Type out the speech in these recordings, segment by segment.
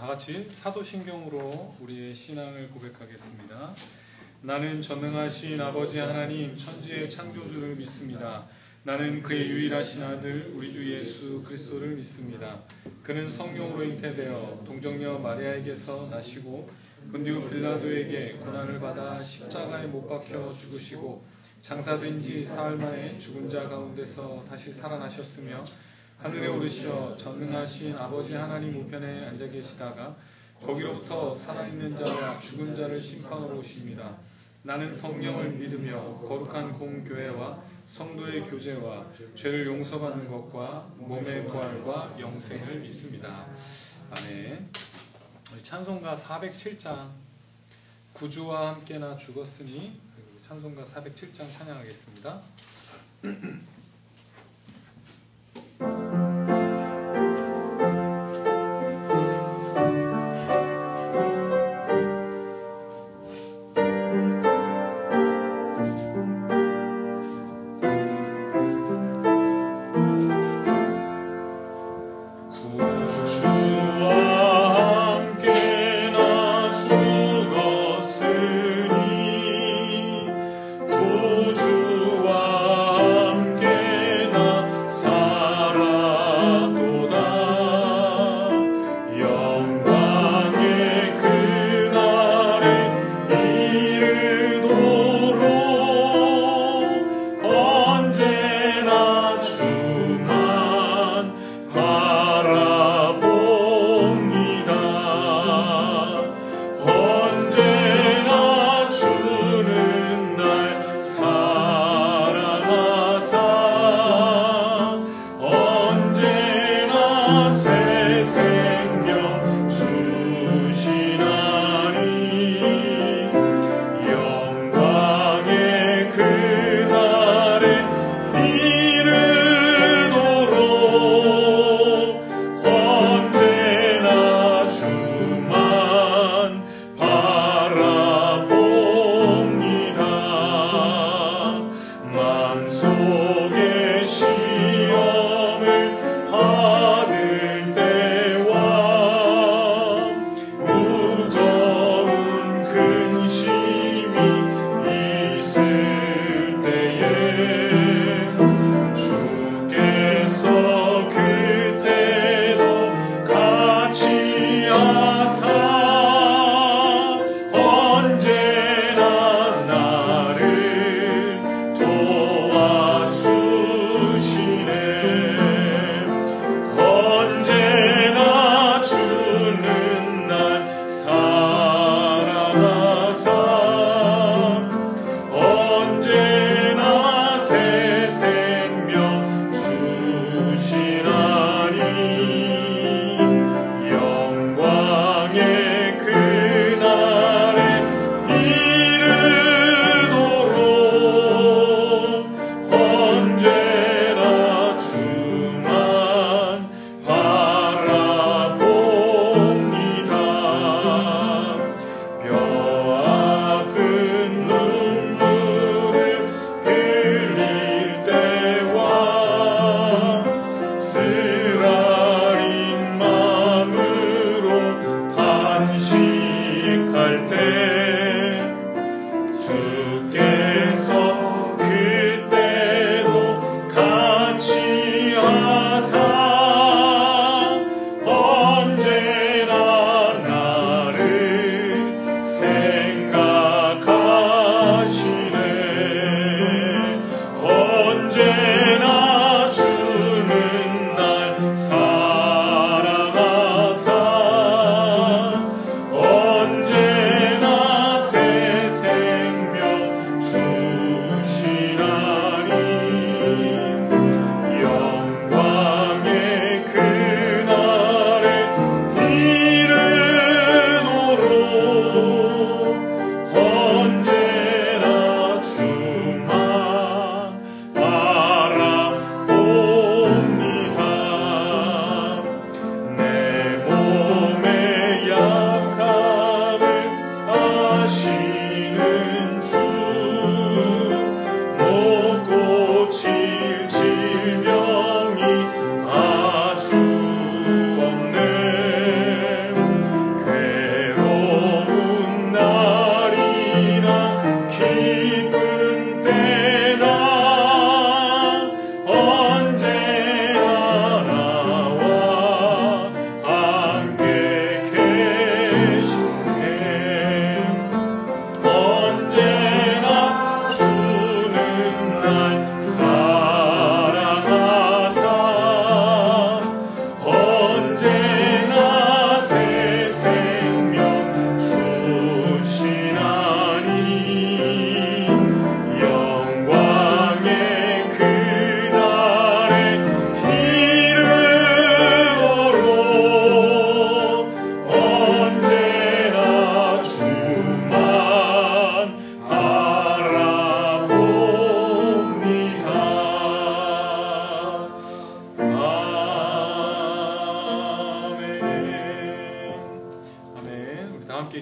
다 같이 사도신경으로 우리의 신앙을 고백하겠습니다. 나는 전능하신 아버지 하나님 천지의 창조주를 믿습니다. 나는 그의 유일하신 아들 우리 주 예수 그리스도를 믿습니다. 그는 성령으로 잉태되어 동정녀 마리아에게서 나시고 본디오 빌라도에게 고난을 받아 십자가에 못 박혀 죽으시고 장사된 지 사흘 만에 죽은 자 가운데서 다시 살아나셨으며 하늘에 오르시어 전능하신 아버지 하나님 우편에 앉아 계시다가 거기로부터 살아있는 자와 죽은 자를 심판하러 오십니다. 나는 성령을 믿으며 거룩한 공교회와 성도의 교제와 죄를 용서받는 것과 몸의 부활과 영생을 믿습니다. 아멘. 찬송가 407장 구주와 함께 나 죽었으니 찬송가 407장 찬양하겠습니다. 주와 함께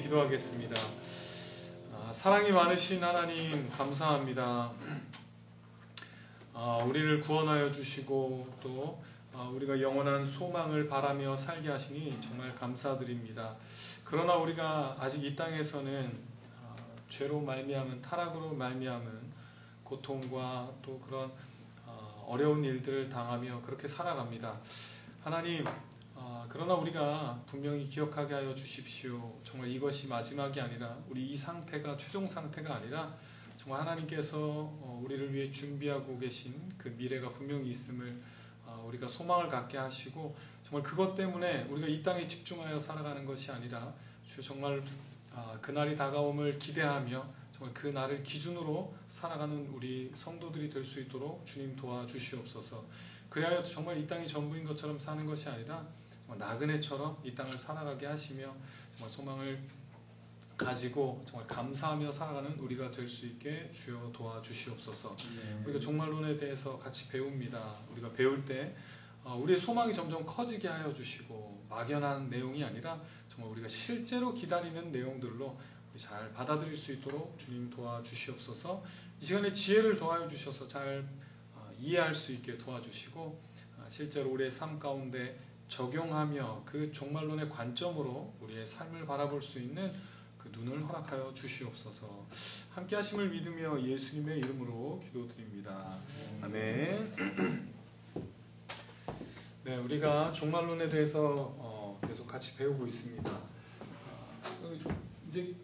기도하겠습니다. 사랑이 많으신 하나님 감사합니다. 우리를 구원하여 주시고 또 우리가 영원한 소망을 바라며 살게 하시니 정말 감사드립니다. 그러나 우리가 아직 이 땅에서는 죄로 말미암은 타락으로 말미암은 고통과 또 그런 어려운 일들을 당하며 그렇게 살아갑니다. 하나님, 그러나 우리가 분명히 기억하게 하여 주십시오. 정말 이것이 마지막이 아니라 우리 이 상태가 최종 상태가 아니라 정말 하나님께서 우리를 위해 준비하고 계신 그 미래가 분명히 있음을 우리가 소망을 갖게 하시고 정말 그것 때문에 우리가 이 땅에 집중하여 살아가는 것이 아니라 정말 그날이 다가옴을 기대하며 정말 그 날을 기준으로 살아가는 우리 성도들이 될 수 있도록 주님 도와주시옵소서. 그래야 정말 이 땅이 전부인 것처럼 사는 것이 아니라 정말 나그네처럼 이 땅을 살아가게 하시며 정말 소망을 가지고 정말 감사하며 살아가는 우리가 될 수 있게 주여 도와주시옵소서. 우리가 종말론에 대해서 같이 배웁니다. 우리가 배울 때 우리의 소망이 점점 커지게 하여 주시고 막연한 내용이 아니라 정말 우리가 실제로 기다리는 내용들로 잘 받아들일 수 있도록 주님 도와주시옵소서. 이 시간에 지혜를 더하여 주셔서 잘 이해할 수 있게 도와주시고 실제로 우리의 삶 가운데 적용하며 그 종말론의 관점으로 우리의 삶을 바라볼 수 있는 그 눈을 허락하여 주시옵소서. 함께 하심을 믿으며 예수님의 이름으로 기도드립니다. 아멘. 네, 우리가 종말론에 대해서 계속 같이 배우고 있습니다. 이제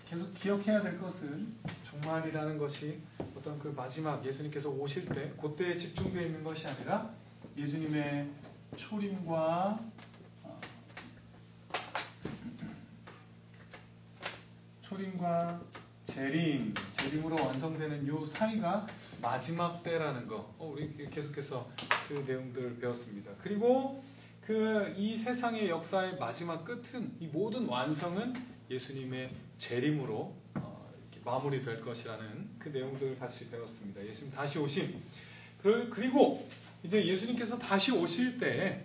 계속 기억해야 될 것은 종말이라는 것이 어떤 그 마지막 예수님께서 오실 때 그때에 집중되어 있는 것이 아니라 예수님의 초림과 재림으로 완성되는 요 사이가 마지막 때라는 거. 우리 계속해서 그 내용들을 배웠습니다. 그리고 이 세상의 역사의 마지막 끝은 이 모든 완성은 예수님의 재림으로 마무리될 것이라는 그 내용들을 같이 배웠습니다. 예수님 다시 오심. 그리고 이제 예수님께서 다시 오실 때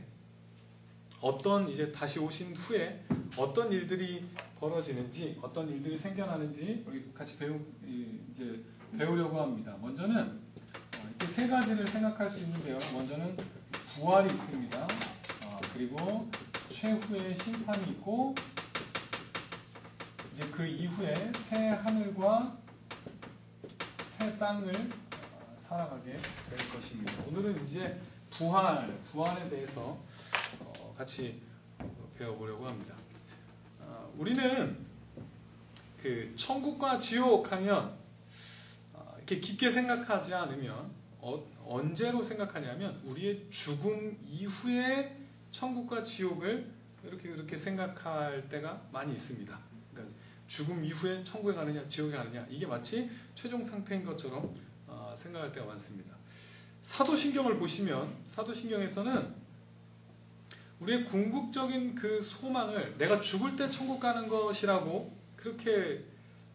이제 다시 오신 후에 어떤 일들이 벌어지는지, 어떤 일들이 생겨나는지 우리 같이 배우려고 합니다. 먼저는 이렇게 세 가지를 생각할 수 있는데요. 먼저는 부활이 있습니다. 그리고 최후의 심판이 있고, 이제 그 이후에 새 하늘과 새 땅을 살아가게 될 것입니다. 오늘은 이제 부활에 대해서 같이 배워보려고 합니다. 우리는 그 천국과 지옥 하면 이렇게 깊게 생각하지 않으면 언제로 생각하냐면 우리의 죽음 이후에 천국과 지옥을 이렇게 생각할 때가 많이 있습니다. 그러니까 죽음 이후에 천국에 가느냐 지옥에 가느냐 이게 마치 최종 상태인 것처럼 생각할 때가 많습니다. 사도신경을 보시면 사도신경에서는 우리의 궁극적인 그 소망을 내가 죽을 때 천국 가는 것이라고 그렇게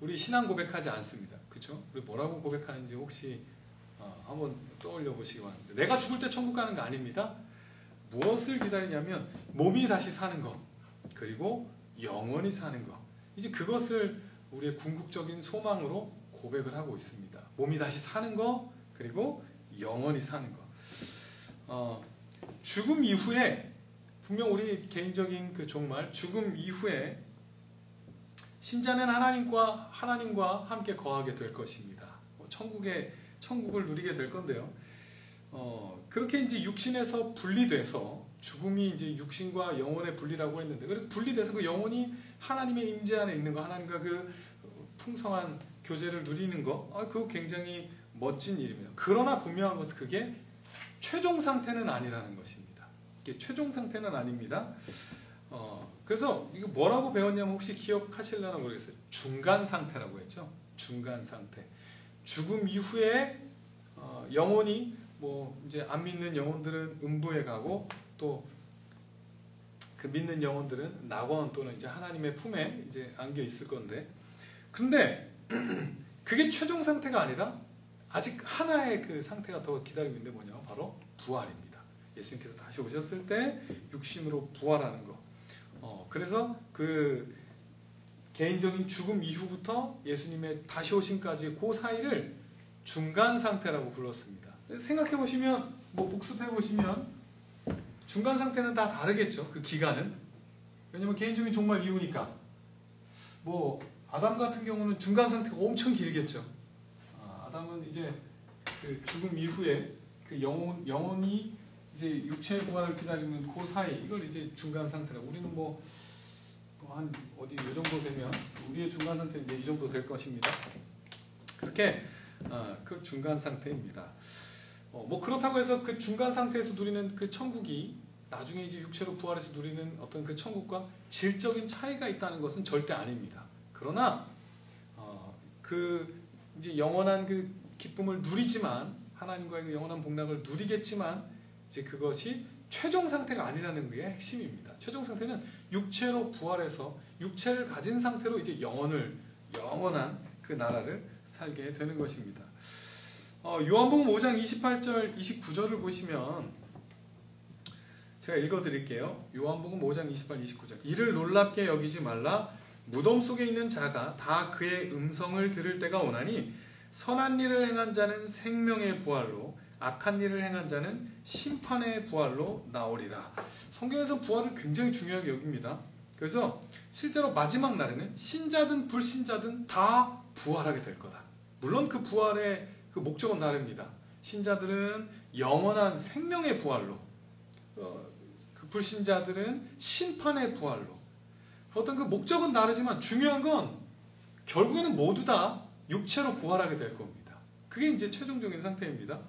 우리 신앙 고백하지 않습니다. 그렇죠? 우리 뭐라고 고백하는지 혹시 한번 떠올려 보시기 바랍니다. 내가 죽을 때 천국 가는 거 아닙니다. 무엇을 기다리냐면 몸이 다시 사는 것, 그리고 영원히 사는 것. 이제 그것을 우리의 궁극적인 소망으로 고백을 하고 있습니다. 몸이 다시 사는 것, 그리고 영원히 사는 것. 죽음 이후에 분명 우리 개인적인 그 종말, 죽음 이후에 신자는 하나님과 함께 거하게 될 것입니다. 천국을 누리게 될 건데요. 그렇게 이제 육신에서 분리돼서 죽음이 이제 육신과 영혼의 분리라고 했는데, 그렇게 분리돼서 그 영혼이 하나님의 임재 안에 있는 거, 하나님과 그 풍성한 교제를 누리는 거, 그거 굉장히 멋진 일입니다. 그러나 분명한 것은 그게 최종 상태는 아니라는 것입니다. 이게 최종 상태는 아닙니다. 그래서 이거 뭐라고 배웠냐면 혹시 기억하실려나 모르겠어요. 중간 상태라고 했죠. 중간 상태. 죽음 이후에 영혼이 이제 안 믿는 영혼들은 음부에 가고 또 그 믿는 영혼들은 낙원 또는 이제 하나님의 품에 이제 안겨 있을 건데, 근데 그게 최종 상태가 아니라 아직 하나의 그 상태가 더 기다리고 있는데 뭐냐? 바로 부활입니다. 예수님께서 다시 오셨을 때 육신으로 부활하는 거. 그래서 개인적인 죽음 이후부터 예수님의 다시 오심까지 그 사이를 중간 상태라고 불렀습니다. 생각해 보시면, 복습해 보시면 중간 상태는 다 다르겠죠. 그 기간은. 왜냐면 개인적인 종말 이후니까. 아담 같은 경우는 중간 상태가 엄청 길겠죠. 아담은 이제 그 죽음 이후에 그 영혼이 이제 육체의 부활을 기다리는 그 사이, 이걸 이제 중간 상태라고. 우리는 한 어디 이 정도 되면 우리의 중간 상태는 이제 이 정도 될 것입니다. 그렇게 그 중간 상태입니다. 그렇다고 해서 그 중간 상태에서 누리는 그 천국이 나중에 이제 육체로 부활해서 누리는 어떤 그 천국과 질적인 차이가 있다는 것은 절대 아닙니다. 그러나 그 이제 영원한 그 기쁨을 누리지만, 하나님과의 그 영원한 복락을 누리겠지만, 이제 그것이 최종 상태가 아니라는 게 핵심입니다. 최종 상태는 육체로 부활해서 육체를 가진 상태로 이제 영원한 그 나라를 살게 되는 것입니다. 요한복음 5장 28절 29절을 보시면 제가 읽어드릴게요. 요한복음 5장 28, 29절. 이를 놀랍게 여기지 말라. 무덤 속에 있는 자가 다 그의 음성을 들을 때가 오나니 선한 일을 행한 자는 생명의 부활로, 악한 일을 행한 자는 심판의 부활로 나오리라. 성경에서 부활을 굉장히 중요하게 여깁니다. 그래서 실제로 마지막 날에는 신자든 불신자든 다 부활하게 될 거다. 물론 그 부활의 그 목적은 다릅니다. 신자들은 영원한 생명의 부활로, 그 불신자들은 심판의 부활로. 어떤 그 목적은 다르지만 중요한 건 결국에는 모두 다 육체로 부활하게 될 겁니다. 그게 이제 최종적인 상태입니다.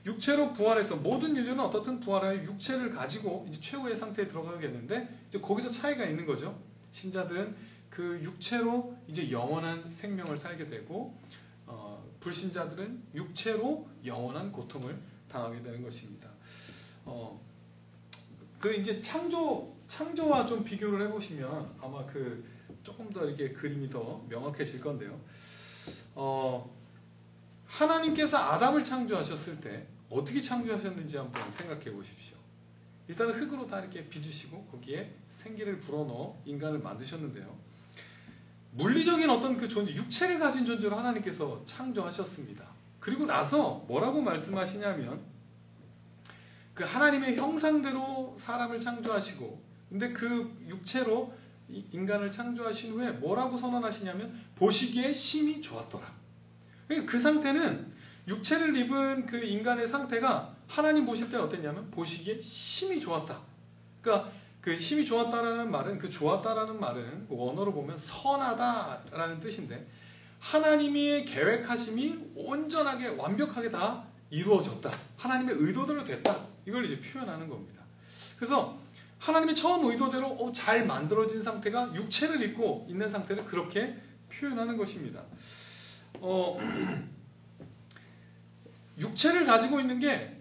육체로 부활해서 모든 인류는 어떻든 부활하여 육체를 가지고 이제 최후의 상태에 들어가겠는데, 이제 거기서 차이가 있는 거죠. 신자들은 그 육체로 이제 영원한 생명을 살게 되고, 불신자들은 육체로 영원한 고통을 당하게 되는 것입니다. 그 이제 창조와 좀 비교를 해보시면 아마 그 조금 더 이렇게 그림이 더 명확해질 건데요. 하나님께서 아담을 창조하셨을 때 어떻게 창조하셨는지 한번 생각해 보십시오. 일단은 흙으로 다 이렇게 빚으시고 거기에 생기를 불어넣어 인간을 만드셨는데요. 물리적인 어떤 그 존재, 육체를 가진 존재로 하나님께서 창조하셨습니다. 그리고 나서 뭐라고 말씀하시냐면, 그 하나님의 형상대로 사람을 창조하시고, 근데 그 육체로 인간을 창조하신 후에 뭐라고 선언하시냐면, 보시기에 심히 좋았더라. 그 상태는 육체를 입은 그 인간의 상태가 하나님 보실 때는 어땠냐면 보시기에 심히 좋았다. 그러니까 그 심히 좋았다라는 말은, 그 좋았다라는 말은 원어로 보면 선하다라는 뜻인데, 하나님의 계획하심이 온전하게 완벽하게 다 이루어졌다. 하나님의 의도대로 됐다. 이걸 이제 표현하는 겁니다. 그래서 하나님의 처음 의도대로 잘 만들어진 상태가 육체를 입고 있는 상태를 그렇게 표현하는 것입니다. 육체를 가지고 있는 게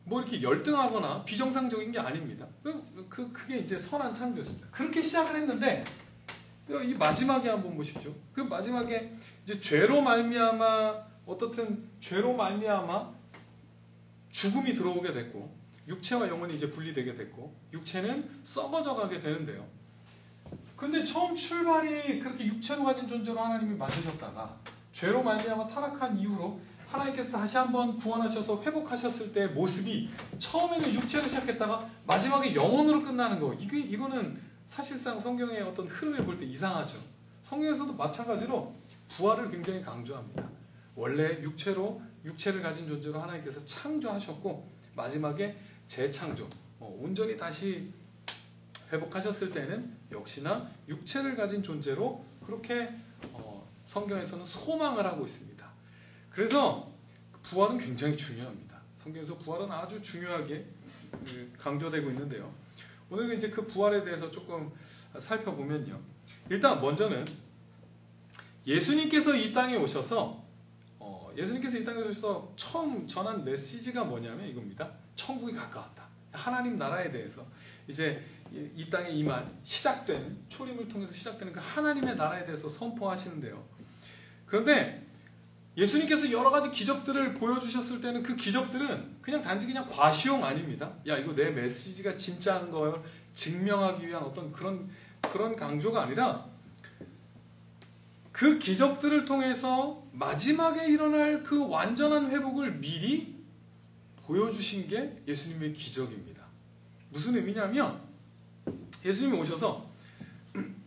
뭐 이렇게 열등하거나 비정상적인 게 아닙니다. 그게 이제 선한 창조였습니다. 그렇게 시작을 했는데, 이 마지막에 한번 보십시오. 그 마지막에 이제 죄로 말미암아 죽음이 들어오게 됐고, 육체와 영혼이 이제 분리되게 됐고, 육체는 썩어져 가게 되는데요. 근데 처음 출발이 그렇게 육체로 가진 존재로 하나님이 만드셨다가 죄로 말미암아 타락한 이후로 하나님께서 다시 한번 구원하셔서 회복하셨을 때의 모습이 처음에는 육체로 시작했다가 마지막에 영혼으로 끝나는 거, 이거는 사실상 성경의 어떤 흐름을 볼 때 이상하죠. 성경에서도 마찬가지로 부활을 굉장히 강조합니다. 원래 육체를 가진 존재로 하나님께서 창조하셨고, 마지막에 재창조, 온전히 다시 회복하셨을 때는 역시나 육체를 가진 존재로 그렇게 성경에서는 소망을 하고 있습니다. 그래서 부활은 굉장히 중요합니다. 성경에서 부활은 아주 중요하게 강조되고 있는데요. 오늘 이제 그 부활에 대해서 조금 살펴보면요. 일단 먼저는 예수님께서 이 땅에 오셔서 처음 전한 메시지가 뭐냐면 이겁니다. 천국이 가까웠다. 하나님 나라에 대해서 이제 이 땅에 시작된, 초림을 통해서 시작되는 그 하나님의 나라에 대해서 선포하시는데요. 그런데 예수님께서 여러 가지 기적들을 보여주셨을 때는 그 기적들은 그냥 단지 과시용 아닙니다. 야, 이거 내 메시지가 진짜인 걸 증명하기 위한 어떤 그런 강조가 아니라 그 기적들을 통해서 마지막에 일어날 그 완전한 회복을 미리 보여주신 게 예수님의 기적입니다. 무슨 의미냐면 예수님이 오셔서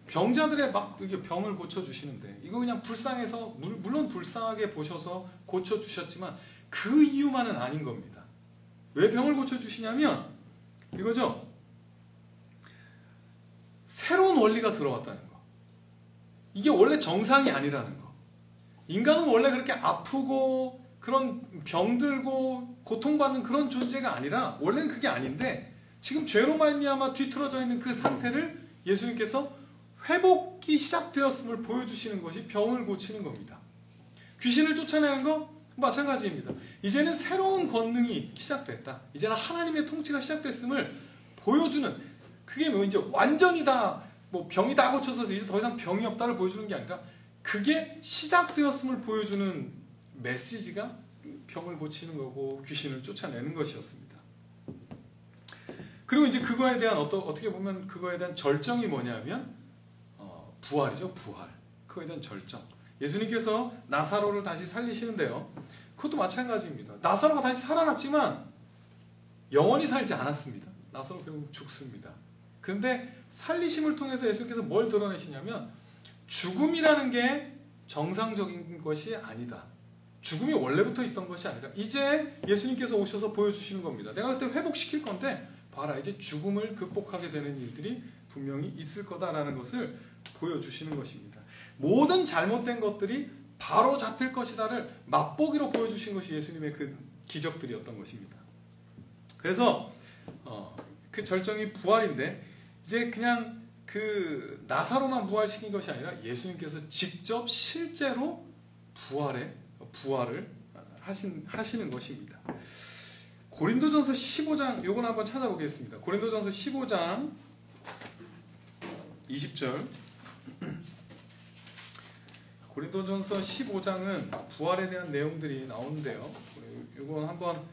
병자들의 막 병을 고쳐주시는데 이거 그냥 불쌍해서 물론 불쌍하게 보셔서 고쳐주셨지만 그 이유만은 아닌 겁니다. 왜 병을 고쳐주시냐면 이거죠. 새로운 원리가 들어왔다는 거. 이게 원래 정상이 아니라는 거. 인간은 원래 그렇게 아프고 그런 병들고 고통받는 그런 존재가 아니라 원래는 그게 아닌데 지금 죄로 말미암아 뒤틀어져 있는 그 상태를 예수님께서 회복이 시작되었음을 보여주시는 것이 병을 고치는 겁니다. 귀신을 쫓아내는 거 마찬가지입니다. 이제는 새로운 권능이 시작됐다. 이제는 하나님의 통치가 시작됐음을 보여주는, 그게 뭐 이제 완전히 다 뭐 병이 다 고쳐서 이제 더 이상 병이 없다를 보여주는 게 아니라 그게 시작되었음을 보여주는 메시지가 병을 고치는 거고 귀신을 쫓아내는 것이었습니다. 그리고 이제 그거에 대한 어떻게 보면 그거에 대한 절정이 뭐냐면 부활이죠. 부활. 그거에 대한 절정. 예수님께서 나사로를 다시 살리시는데요. 그것도 마찬가지입니다. 나사로가 다시 살아났지만 영원히 살지 않았습니다. 나사로 결국 죽습니다. 그런데 살리심을 통해서 예수님께서 뭘 드러내시냐면 죽음이라는 게 정상적인 것이 아니다. 죽음이 원래부터 있던 것이 아니라 이제 예수님께서 오셔서 보여주시는 겁니다. 내가 그때 회복시킬 건데 봐라, 이제 죽음을 극복하게 되는 일들이 분명히 있을 거다라는 것을 보여주시는 것입니다. 모든 잘못된 것들이 바로 잡힐 것이다를 맛보기로 보여주신 것이 예수님의 그 기적들이었던 것입니다. 그래서 그 절정이 부활인데 이제 그냥 그 나사로만 부활시킨 것이 아니라 예수님께서 직접 실제로 부활을 하시는 것입니다. 고린도전서 15장 요건 한번 찾아보겠습니다. 고린도전서 15장 20절. 고린도전서 15장은 부활에 대한 내용들이 나오는데요. 이건 한번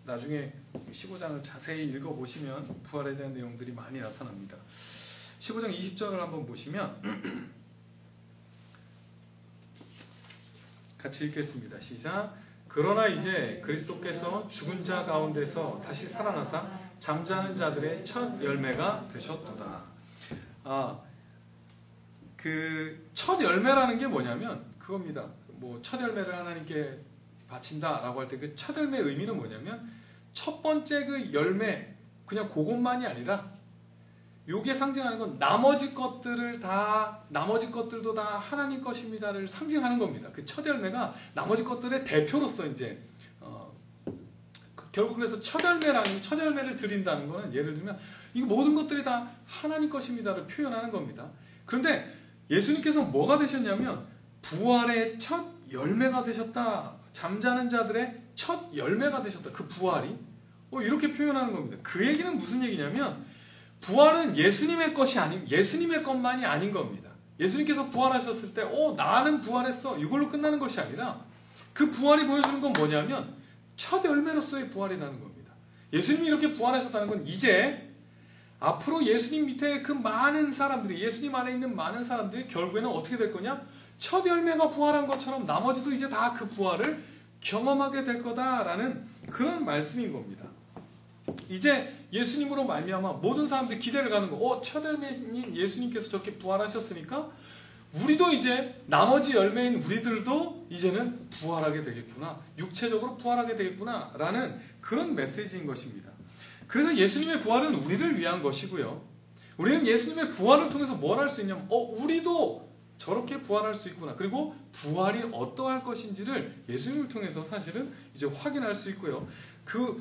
나중에 15장을 자세히 읽어보시면 부활에 대한 내용들이 많이 나타납니다. 15장 20절을 한번 보시면 같이 읽겠습니다. 시작. 그러나 이제 그리스도께서 죽은 자 가운데서 다시 살아나사 잠자는 자들의 첫 열매가 되셨도다. 그 첫 열매라는 게 뭐냐면 그겁니다. 뭐 첫 열매를 하나님께 바친다라고 할 때 그 첫 열매의 의미는 뭐냐면 첫 번째 그 열매 그냥 그것만이 아니라 요게 상징하는 건 나머지 것들도 다 하나님 것입니다를 상징하는 겁니다. 그 첫 열매가 나머지 것들의 대표로서 이제 결국 그래서 첫 열매를 드린다는 거는 예를 들면 이 모든 것들이 다 하나님 것입니다를 표현하는 겁니다. 그런데 예수님께서 뭐가 되셨냐면 부활의 첫 열매가 되셨다. 잠자는 자들의 첫 열매가 되셨다. 그 부활이 이렇게 표현하는 겁니다. 그 얘기는 무슨 얘기냐면 부활은 예수님의 것만이 아닌 겁니다. 예수님께서 부활하셨을 때 나는 부활했어. 이걸로 끝나는 것이 아니라 그 부활이 보여주는 건 뭐냐면 첫 열매로서의 부활이라는 겁니다. 예수님이 이렇게 부활하셨다는 건 이제 앞으로 예수님 밑에 그 많은 사람들이 예수님 안에 있는 많은 사람들이 결국에는 어떻게 될 거냐? 첫 열매가 부활한 것처럼 나머지도 이제 다 그 부활을 경험하게 될 거다라는 그런 말씀인 겁니다. 이제 예수님으로 말미암아 모든 사람들이 기대를 가는 거. 첫 열매인 예수님께서 저렇게 부활하셨으니까 우리도 이제 나머지 열매인 우리들도 이제는 부활하게 되겠구나. 육체적으로 부활하게 되겠구나 라는 그런 메시지인 것입니다. 그래서 예수님의 부활은 우리를 위한 것이고요. 우리는 예수님의 부활을 통해서 뭘 할 수 있냐면 우리도 저렇게 부활할 수 있구나. 그리고 부활이 어떠할 것인지를 예수님을 통해서 사실은 이제 확인할 수 있고요.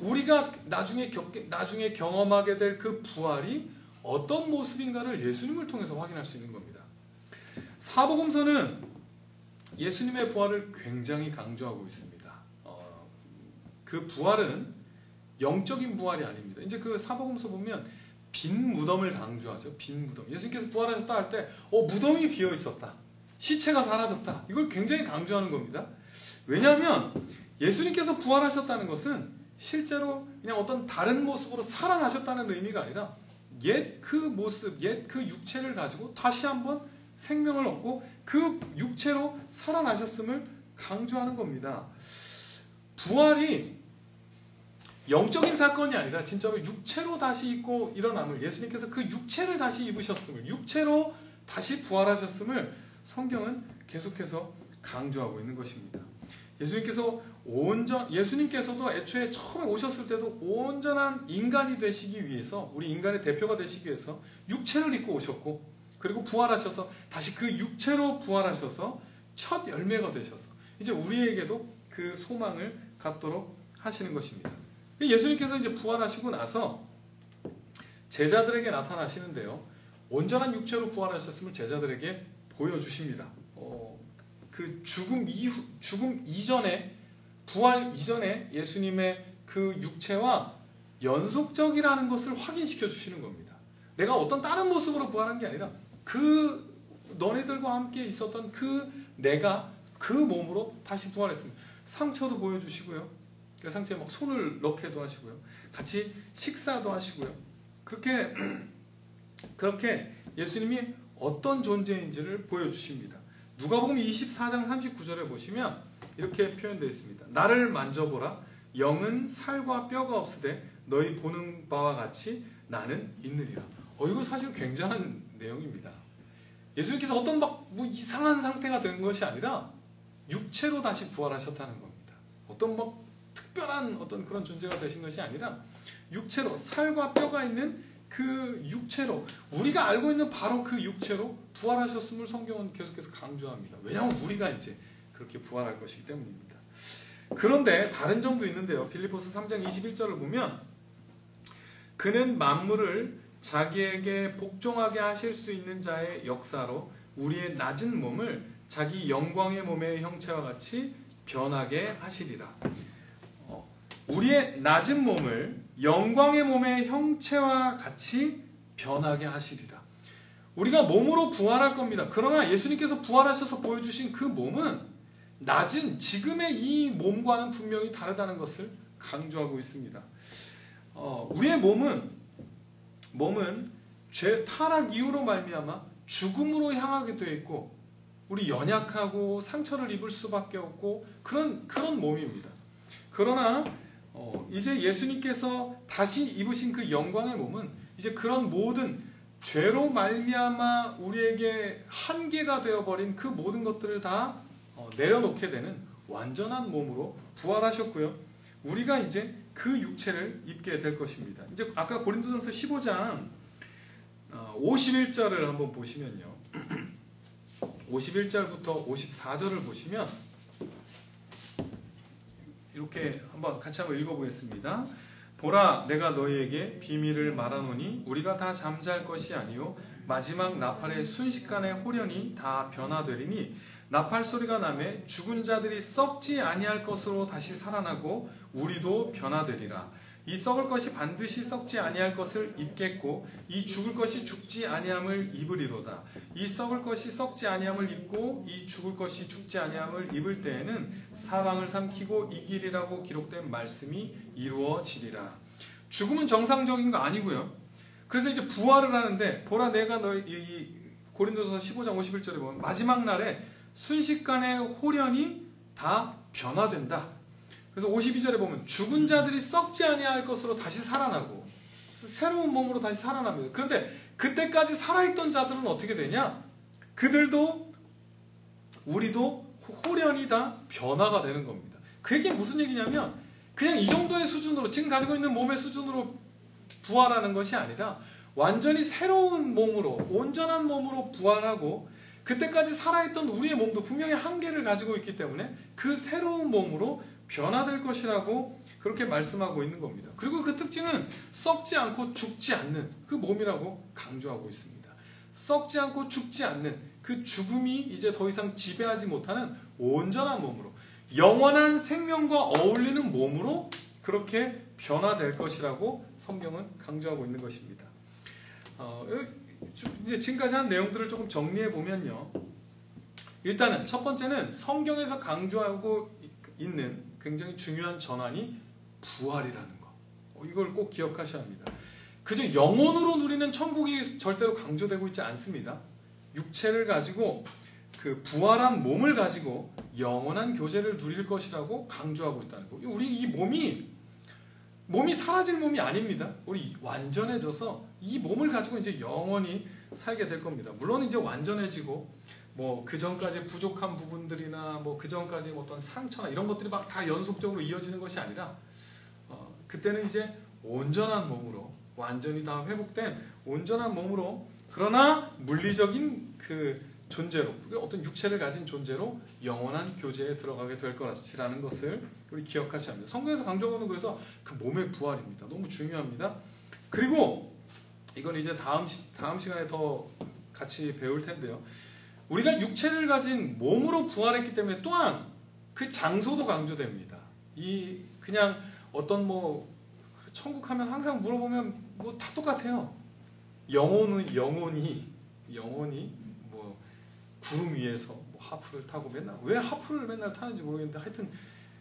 우리가 나중에 경험하게 될 그 부활이 어떤 모습인가를 예수님을 통해서 확인할 수 있는 겁니다. 사복음서는 예수님의 부활을 굉장히 강조하고 있습니다. 그 부활은 영적인 부활이 아닙니다. 이제 그 사복음서 보면 빈 무덤을 강조하죠. 빈 무덤. 예수님께서 부활하셨다 할 때 무덤이 비어 있었다. 시체가 사라졌다. 이걸 굉장히 강조하는 겁니다. 왜냐하면 예수님께서 부활하셨다는 것은 실제로 그냥 어떤 다른 모습으로 살아나셨다는 의미가 아니라 옛 그 모습, 옛 그 육체를 가지고 다시 한번 생명을 얻고 그 육체로 살아나셨음을 강조하는 겁니다. 부활이 영적인 사건이 아니라 진짜로 육체로 다시 입고 일어남을, 예수님께서 그 육체를 다시 입으셨음을, 육체로 다시 부활하셨음을 성경은 계속해서 강조하고 있는 것입니다. 예수님께서도 애초에 처음에 오셨을 때도 온전한 인간이 되시기 위해서, 우리 인간의 대표가 되시기 위해서 육체를 입고 오셨고, 그리고 부활하셔서 다시 그 육체로 부활하셔서 첫 열매가 되셔서 이제 우리에게도 그 소망을 갖도록 하시는 것입니다. 예수님께서 이제 부활하시고 나서 제자들에게 나타나시는데요, 온전한 육체로 부활하셨음을 제자들에게 보여주십니다. 그 죽음 이전에, 부활 이전에 예수님의 그 육체와 연속적이라는 것을 확인시켜 주시는 겁니다. 내가 어떤 다른 모습으로 부활한 게 아니라 그 너네들과 함께 있었던 그 내가 그 몸으로 다시 부활했습니다. 상처도 보여주시고요, 그 상처에 막 손을 넣게도 하시고요, 같이 식사도 하시고요. 그렇게 예수님이 어떤 존재인지를 보여주십니다. 누가복음 24장 39절에 보시면 이렇게 표현되어 있습니다. 나를 만져보라. 영은 살과 뼈가 없으되 너희 보는 바와 같이 나는 있느니라. 이거 사실 굉장한 내용입니다. 예수님께서 어떤 뭐 이상한 상태가 된 것이 아니라 육체로 다시 부활하셨다는 겁니다. 어떤 특별한 어떤 그런 존재가 되신 것이 아니라 육체로, 살과 뼈가 있는 그 육체로, 우리가 알고 있는 바로 그 육체로 부활하셨음을 성경은 계속해서 강조합니다. 왜냐하면 우리가 이제 그렇게 부활할 것이기 때문입니다. 그런데 다른 점도 있는데요. 빌립보서 3장 21절을 보면 그는 만물을 자기에게 복종하게 하실 수 있는 자의 역사로 우리의 낮은 몸을 자기 영광의 몸의 형체와 같이 변하게 하시리라. 우리의 낮은 몸을 영광의 몸의 형체와 같이 변하게 하시리라. 우리가 몸으로 부활할 겁니다. 그러나 예수님께서 부활하셔서 보여주신 그 몸은 낮은 지금의 이 몸과는 분명히 다르다는 것을 강조하고 있습니다. 우리의 몸은 죄 타락 이후로 말미암아 죽음으로 향하게 되어 있고, 우리 연약하고 상처를 입을 수밖에 없고 그런 몸입니다. 그러나 이제 예수님께서 다시 입으신 그 영광의 몸은 이제 그런 모든 죄로 말미암아 우리에게 한계가 되어버린 그 모든 것들을 다 내려놓게 되는 완전한 몸으로 부활하셨고요. 우리가 이제 그 육체를 입게 될 것입니다. 이제 아까 고린도전서 15장 51절을 한번 보시면요. 51절부터 54절을 보시면 이렇게 같이 한번 읽어보겠습니다. 보라, 내가 너희에게 비밀을 말하노니 우리가 다 잠잘 것이 아니요 마지막 나팔의 순식간에 호련히 다 변화되리니, 나팔 소리가 나매 죽은 자들이 썩지 아니할 것으로 다시 살아나고 우리도 변화되리라. 이 썩을 것이 반드시 썩지 아니할 것을 입겠고 이 죽을 것이 죽지 아니함을 입으리로다. 이 썩을 것이 썩지 아니함을 입고 이 죽을 것이 죽지 아니함을 입을 때에는 사망을 삼키고 이기리라고 기록된 말씀이 이루어지리라. 죽음은 정상적인 거 아니고요. 그래서 이제 부활을 하는데, 보라 내가 이 고린도서 15장 51절에 보면 마지막 날에 순식간에 호련히 다 변화된다. 그래서 52절에 보면 죽은 자들이 썩지 아니할 것으로 다시 살아나고 새로운 몸으로 다시 살아납니다. 그런데 그때까지 살아있던 자들은 어떻게 되냐? 그들도 우리도 호련히 다 변화가 되는 겁니다. 그게 무슨 얘기냐면 그냥 이 정도의 수준으로, 지금 가지고 있는 몸의 수준으로 부활하는 것이 아니라 완전히 새로운 몸으로, 온전한 몸으로 부활하고, 그때까지 살아있던 우리의 몸도 분명히 한계를 가지고 있기 때문에 그 새로운 몸으로 변화될 것이라고 그렇게 말씀하고 있는 겁니다. 그리고 그 특징은 썩지 않고 죽지 않는 그 몸이라고 강조하고 있습니다. 썩지 않고 죽지 않는 그 죽음이 이제 더 이상 지배하지 못하는 온전한 몸으로, 영원한 생명과 어울리는 몸으로 그렇게 변화될 것이라고 성경은 강조하고 있는 것입니다. 이제 지금까지 한 내용들을 조금 정리해 보면요. 일단은 첫 번째는 성경에서 강조하고 있는 굉장히 중요한 전환이 부활이라는 거. 이걸 꼭 기억하셔야 합니다. 그저 영혼으로 누리는 천국이 절대로 강조되고 있지 않습니다. 육체를 가지고 그 부활한 몸을 가지고 영원한 교제를 누릴 것이라고 강조하고 있다는 거. 우리 이 몸이 사라질 몸이 아닙니다. 우리 완전해져서 이 몸을 가지고 이제 영원히 살게 될 겁니다. 물론 이제 완전해지고 뭐 그 전까지 부족한 부분들이나 뭐 그 전까지 어떤 상처나 이런 것들이 막 다 연속적으로 이어지는 것이 아니라 그때는 이제 온전한 몸으로 완전히 다 회복된 온전한 몸으로 그러나 물리적인 그 존재로 어떤 육체를 가진 존재로 영원한 교제에 들어가게 될 것이라는 것을 우리 기억하셔야 합니다. 성경에서 강조하는 그래서 그 몸의 부활입니다. 너무 중요합니다. 그리고 이건 이제 다음 시간에 더 같이 배울 텐데요. 우리가 육체를 가진 몸으로 부활했기 때문에 또한 그 장소도 강조됩니다. 이 그냥 어떤 뭐 천국 하면 항상 물어보면 뭐 다 똑같아요. 영혼이 뭐 구름 위에서 뭐 하프를 타고 맨날 왜 하프를 맨날 타는지 모르겠는데 하여튼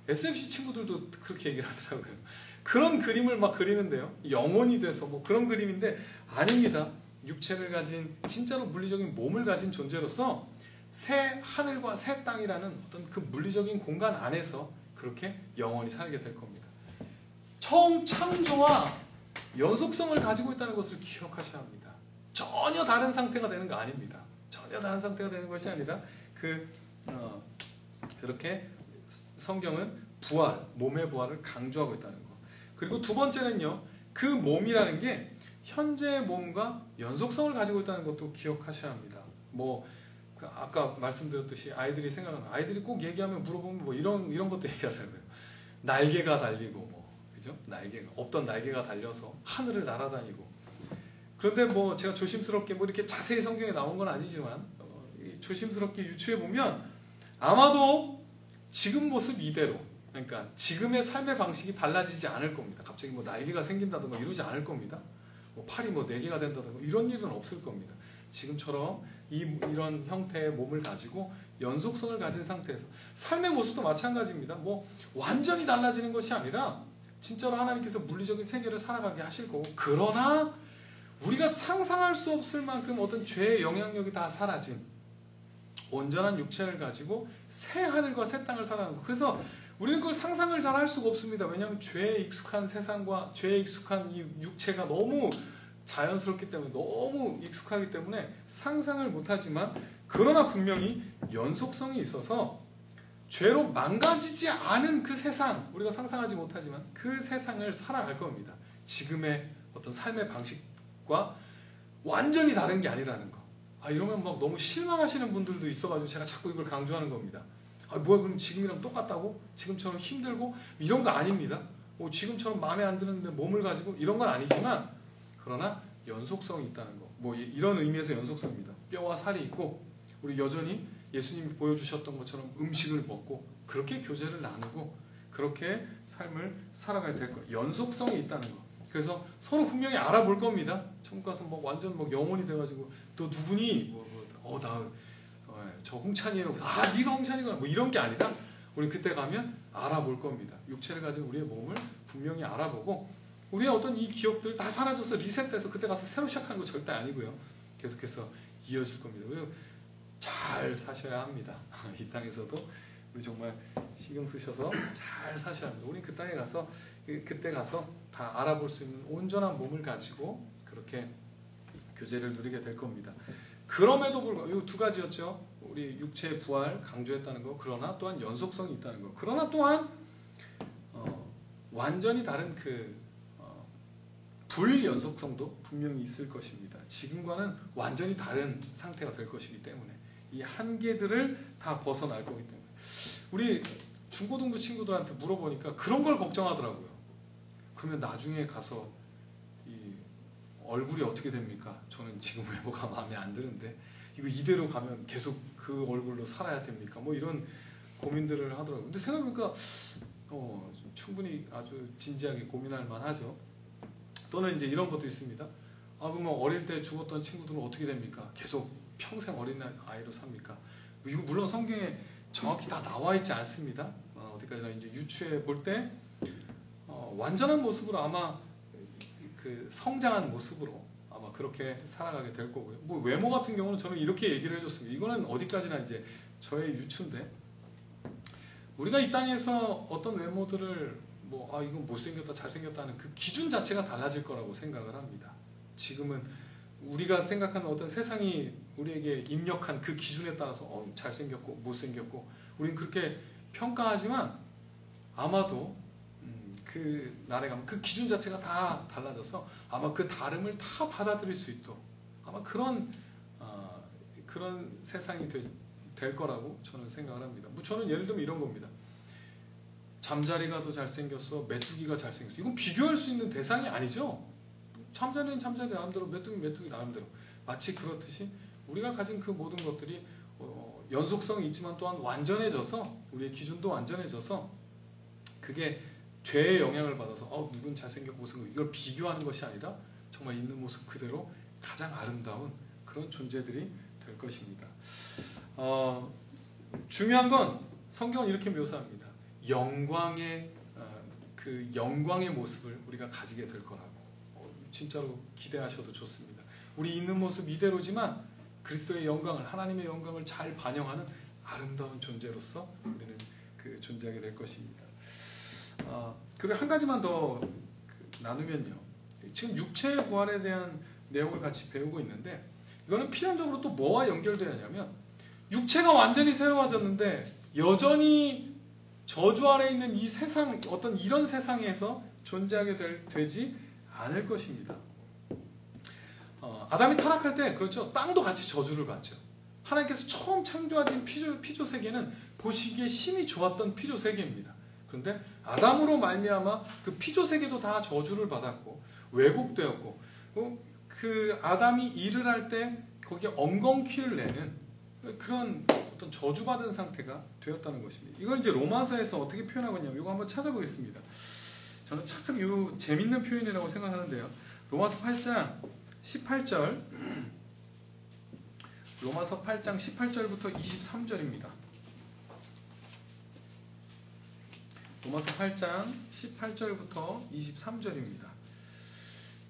SMC 친구들도 그렇게 얘기를 하더라고요. 그런 그림을 막 그리는데요. 영혼이 돼서 뭐 그런 그림인데 아닙니다. 육체를 가진 진짜로 물리적인 몸을 가진 존재로서 새 하늘과 새 땅이라는 어떤 그 물리적인 공간 안에서 그렇게 영원히 살게 될 겁니다. 처음 창조와 연속성을 가지고 있다는 것을 기억하셔야 합니다. 전혀 다른 상태가 되는 거 아닙니다. 전혀 다른 상태가 되는 것이 아니라 그렇게 성경은 부활, 몸의 부활을 강조하고 있다는 것. 그리고 두 번째는요, 그 몸이라는 게 현재의 몸과 연속성을 가지고 있다는 것도 기억하셔야 합니다. 뭐 아까 말씀드렸듯이 아이들이 생각하면 아이들이 꼭 얘기하면 물어보면 뭐 이런 것도 얘기하더라고요. 날개가 달리고 뭐 그죠? 날개가 없던 날개가 달려서 하늘을 날아다니고. 그런데 뭐 제가 조심스럽게 뭐 이렇게 자세히 성경에 나온 건 아니지만 조심스럽게 유추해 보면 아마도 지금 모습 이대로, 그러니까 지금의 삶의 방식이 달라지지 않을 겁니다. 갑자기 뭐 날개가 생긴다든가 이러지 않을 겁니다. 뭐 팔이 뭐 4개가 된다든가 이런 일은 없을 겁니다. 지금처럼 이런 형태의 몸을 가지고 연속성을 가진 상태에서 삶의 모습도 마찬가지입니다. 뭐 완전히 달라지는 것이 아니라 진짜로 하나님께서 물리적인 세계를 살아가게 하실 거고, 그러나 우리가 상상할 수 없을 만큼 어떤 죄의 영향력이 다 사라진 온전한 육체를 가지고 새 하늘과 새 땅을 살아가는 거. 그래서 우리는 그걸 상상을 잘 할 수가 없습니다. 왜냐하면 죄에 익숙한 세상과 죄에 익숙한 이 육체가 너무 자연스럽기 때문에, 너무 익숙하기 때문에 상상을 못하지만, 그러나 분명히 연속성이 있어서 죄로 망가지지 않은 그 세상, 우리가 상상하지 못하지만 그 세상을 살아갈 겁니다. 지금의 어떤 삶의 방식과 완전히 다른 게 아니라는 거. 이러면 막 너무 실망하시는 분들도 있어가지고 제가 자꾸 이걸 강조하는 겁니다. 뭐야, 그럼 지금이랑 똑같다고? 지금처럼 힘들고 이런 거 아닙니다. 지금처럼 마음에 안 드는데 몸을 가지고 이런 건 아니지만, 그러나 연속성이 있다는 거. 뭐 이런 의미에서 연속성입니다. 뼈와 살이 있고 우리 여전히 예수님이 보여주셨던 것처럼 음식을 먹고 그렇게 교제를 나누고 그렇게 삶을 살아가야 될 거. 연속성이 있다는 거. 그래서 서로 분명히 알아볼 겁니다. 천국 가서 뭐 완전 뭐 영혼이 돼가지고 너 누구니? 저 홍찬이에요. 네가 홍찬이구나. 뭐 이런 게 아니라 우리 그때 가면 알아볼 겁니다. 육체를 가진 우리의 몸을 분명히 알아보고 우리의 어떤 이 기억들 다 사라져서 리셋돼서 그때 가서 새로 시작하는 거 절대 아니고요. 계속해서 이어질 겁니다. 잘 사셔야 합니다. 이 땅에서도 우리 정말 신경 쓰셔서 잘 사셔야 합니다. 우리 그 땅에 가서 그때 가서 다 알아볼 수 있는 온전한 몸을 가지고 그렇게 교제를 누리게 될 겁니다. 그럼에도 불구하고 이 두 가지였죠. 우리 육체의 부활 강조했다는 거, 그러나 또한 연속성이 있다는 거, 그러나 또한 완전히 다른 불연속성도 분명히 있을 것입니다. 지금과는 완전히 다른 상태가 될 것이기 때문에 이 한계들을 다 벗어날 거기 때문에 우리 중고등부 친구들한테 물어보니까 그런 걸 걱정하더라고요. 그러면 나중에 가서 이 얼굴이 어떻게 됩니까? 저는 지금 외모가 마음에 안 드는데 이거 이대로 가면 계속 그 얼굴로 살아야 됩니까? 뭐 이런 고민들을 하더라고요. 근데 생각해보니까 충분히 아주 진지하게 고민할 만하죠. 또는 이제 이런 것도 있습니다. 그러면 어릴 때 죽었던 친구들은 어떻게 됩니까? 계속 평생 어린 아이로 삽니까? 이거 물론 성경에 정확히 다 나와 있지 않습니다. 어디까지나 이제 유추해 볼 때 완전한 모습으로 아마 그 성장한 모습으로 아마 그렇게 살아가게 될 거고요. 뭐 외모 같은 경우는 저는 이렇게 얘기를 해줬습니다. 이거는 어디까지나 이제 저의 유추인데, 우리가 이 땅에서 어떤 외모들을 이건 못생겼다 잘생겼다 하는 그 기준 자체가 달라질 거라고 생각을 합니다. 지금은 우리가 생각하는 어떤 세상이 우리에게 입력한 그 기준에 따라서 잘생겼고 못생겼고 우리는 그렇게 평가하지만, 아마도 그 날에 가면 그 기준 자체가 다 달라져서 아마 그 다름을 다 받아들일 수 있도록 아마 그런 세상이 될 거라고 저는 생각을 합니다. 뭐 저는 예를 들면 이런 겁니다. 잠자리가 더 잘생겼어, 메뚜기가 잘생겼어. 이건 비교할 수 있는 대상이 아니죠. 잠자리는 잠자리 나름대로, 메뚜기 나름대로. 마치 그렇듯이 우리가 가진 그 모든 것들이 연속성이 있지만 또한 완전해져서, 우리의 기준도 완전해져서, 그게 죄의 영향을 받아서 누군 잘생겼고 못생겼고 이걸 비교하는 것이 아니라 정말 있는 모습 그대로 가장 아름다운 그런 존재들이 될 것입니다. 중요한 건 성경은 이렇게 묘사합니다. 영광의 모습을 우리가 가지게 될 거라고. 진짜로 기대하셔도 좋습니다. 우리 있는 모습 이대로지만 그리스도의 영광을, 하나님의 영광을 잘 반영하는 아름다운 존재로서 우리는 존재하게 될 것입니다. 그리고 한 가지만 더 나누면요, 지금 육체의 부활에 대한 내용을 같이 배우고 있는데, 이거는 필연적으로 또 뭐와 연결되어 있냐면, 육체가 완전히 새로워졌는데 여전히 저주 아래 있는 이 세상, 어떤 이런 세상에서 존재하게 되지 않을 것입니다. 아담이 타락할 때, 그렇죠, 땅도 같이 저주를 받죠. 하나님께서 처음 창조하신 피조 세계는 보시기에 심히 좋았던 피조 세계입니다. 그런데 아담으로 말미암아 그 피조 세계도 다 저주를 받았고 왜곡되었고, 그 아담이 일을 할 때 거기에 엉겅퀴를 내는 그런 어떤 저주받은 상태가 되었다는 것입니다. 이걸 이제 로마서에서 어떻게 표현하고 있냐면, 이거 한번 찾아보겠습니다. 저는 참 재밌는 표현이라고 생각하는데요. 로마서 8장 18절, 로마서 8장 18절부터 23절입니다. 로마서 8장 18절부터 23절입니다.